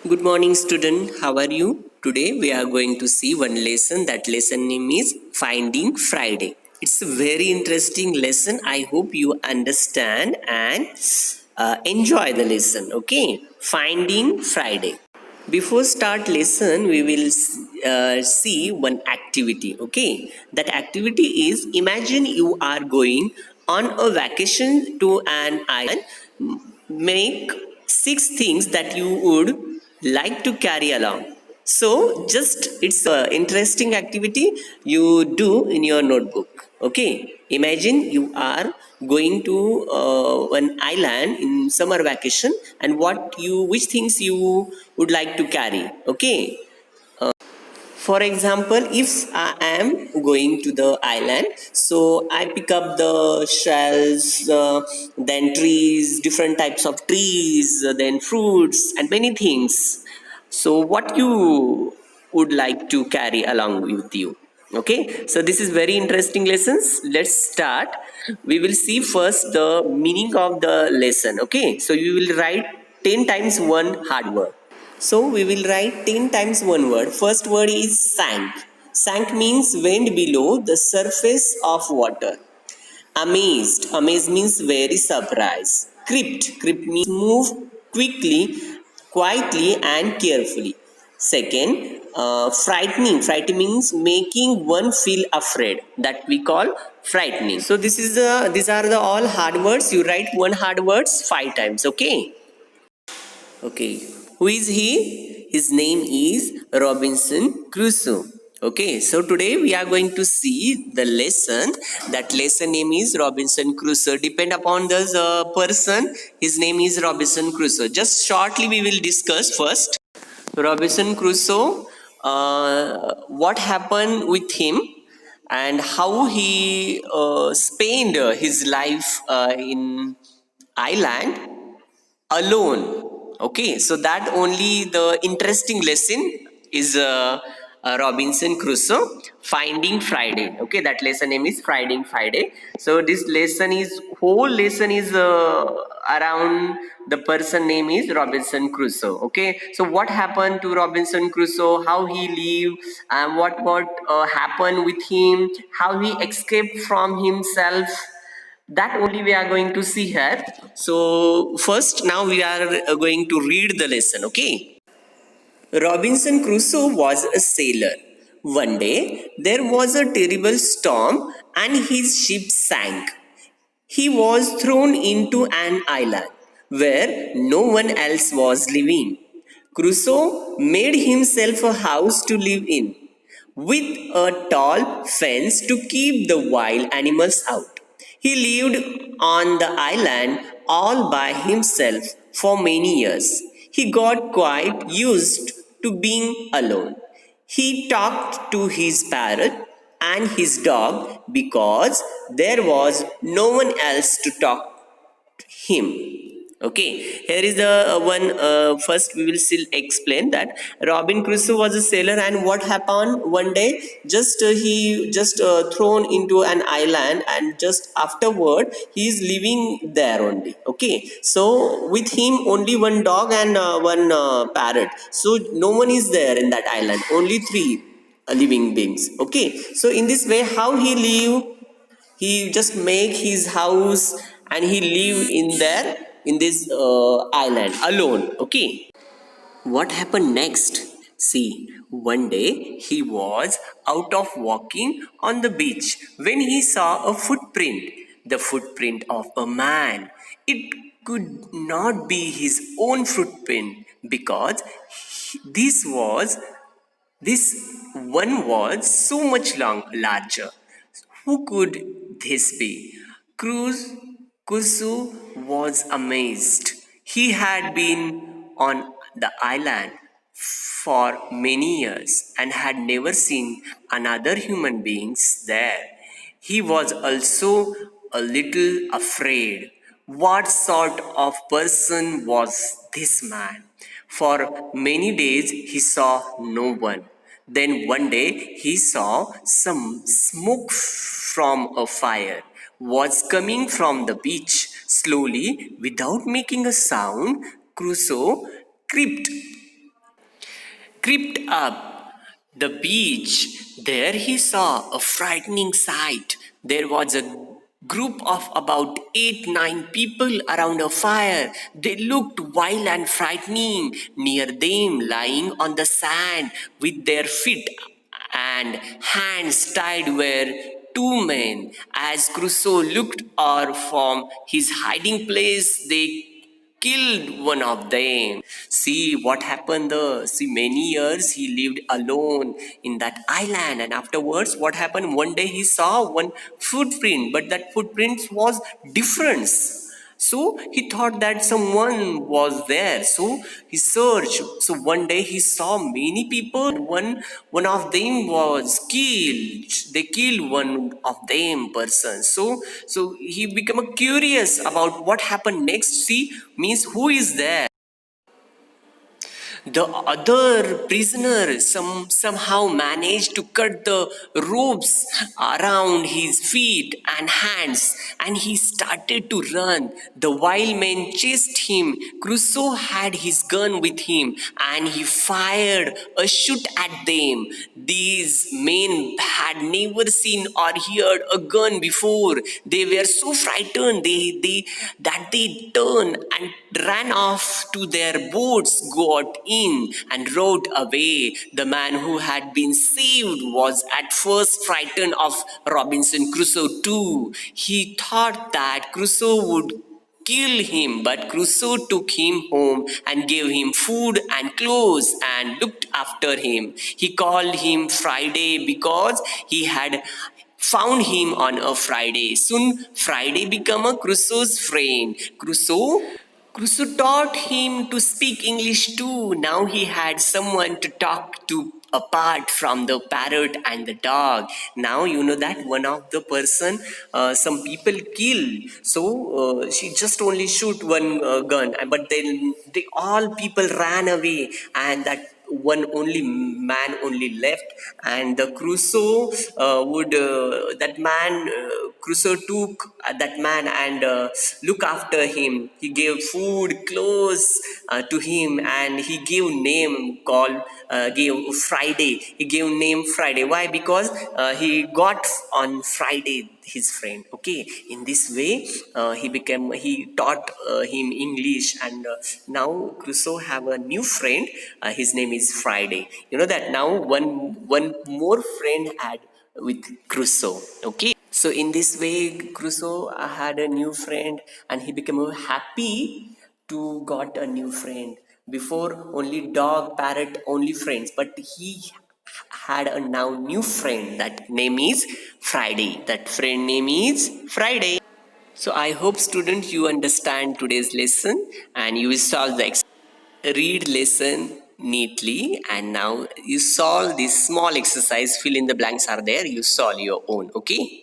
Good morning, student. How are you? Today we are going to see one lesson. That lesson name is Finding Friday. It's a very interesting lesson. I hope you understand and enjoy the lesson. Okay, Finding Friday. Before start lesson, we will see one activity. Okay, that activity is imagine you are going on a vacation to an island. Make 6 things that you would like to carry along. So just it's a interesting activity you do in your notebook. Okay, imagine you are going to an island in summer vacation, and which things you would like to carry. Okay, for example, if I am going to the island, so I pick up the shells, then trees, different types of trees, then fruits and many things. So what you would like to carry along with you? Okay, so this is very interesting lessons. Let's start. We will see first the meaning of the lesson. Okay, so you will write 10 times one hard word. So we will write 10 times one word. First word is sank. Sank means went below the surface of water. Amazed. Amazed means very surprised. Crept. Crept means move quickly, quietly and carefully. Second, frightening. Frightening means making one feel afraid. That we call frightening. So these are the all hard words. You write one hard words 5 times. Okay. Okay, who is he? His name is Robinson Crusoe. Okay, so today we are going to see the lesson. That lesson name is Robinson Crusoe. Depend upon the person, his name is Robinson Crusoe. Just shortly we will discuss first. Robinson Crusoe, what happened with him and how he spent his life in Ireland alone. Okay, so that only the interesting lesson is Robinson Crusoe Finding Friday. Okay, that lesson name is Finding Friday. So this lesson is whole lesson is around the person name is Robinson Crusoe. Okay, so what happened to Robinson Crusoe, how he lived, and what happened with him, how he escaped from himself, that only we are going to see here. So first now we are going to read the lesson. Okay, Robinson Crusoe was a sailor. One day there was a terrible storm and his ship sank. He was thrown into an island where no one else was living. Crusoe made himself a house to live in, with a tall fence to keep the wild animals out. He lived on the island all by himself for many years. He got quite used to being alone. He talked to his parrot and his dog because there was no one else to talk to him. Okay, here is the one. First we will still explain that Robin Crusoe was a sailor, and what happened one day, just he just thrown into an island, and just afterward he is living there only. Okay, so with him only one dog and one parrot, so no one is there in that island, only three living beings. Okay, so in this way how he live, he just make his house and he live in there in this island alone. Okay, what happened next? See, one day he was out of walking on the beach when he saw a footprint, the footprint of a man. It could not be his own footprint because this was this one was so much larger. Who could this be? Kusu was amazed. He had been on the island for many years and had never seen another human beings there. He was also a little afraid. What sort of person was this man? For many days he saw no one. Then one day he saw some smoke from a fire was coming from the beach. Slowly, without making a sound, Crusoe crept crept up the beach. There he saw a frightening sight. There was a group of about 8, 9 people around a fire. They looked wild and frightening. Near them, lying on the sand with their feet and hands tied, were two men. As Crusoe looked out from his hiding place, they killed one of them. See what happened there. See, many years he lived alone in that island, and afterwards, what happened? One day he saw one footprint, but that footprint was different. So he thought that someone was there. So he searched. So one day he saw many people, and one of them was killed. They killed one of them person. So he became curious about what happened next. See, means who is there. The other prisoner somehow managed to cut the ropes around his feet and hands, and he started to run. The wild men chased him. Crusoe had his gun with him, and he fired a shot at them. These men had never seen or heard a gun before. They were so frightened that they turned and ran off to their boats, got in, and rowed away. The man who had been saved was at first frightened of Robinson Crusoe too. He thought that Crusoe would kill him, but Crusoe took him home and gave him food and clothes and looked after him. He called him Friday because he had found him on a Friday. Soon Friday became a Crusoe's friend. Crusoe taught him to speak English too. Now he had someone to talk to apart from the parrot and the dog. Now you know that one of the person some people kill. So she just only shoot one gun, but then they all people ran away, and that one only man only left. And the Crusoe would that man Crusoe took that man and look after him. He gave food, clothes to him, and he gave name called gave Friday. He gave name Friday. Why? Because he got on Friday his friend. Okay, in this way he taught him English, and now Crusoe have a new friend. His name is Friday. You know that now one more friend had with Crusoe. Okay, so in this way Crusoe had a new friend, and he became happy to got a new friend. Before only dog, parrot, only friends, but he had a now new friend. That name is Friday. That friend name is Friday. So I hope students you understand today's lesson and you will solve the read lesson neatly, and now you solve this small exercise. Fill in the blanks are there. You solve your own. Okay.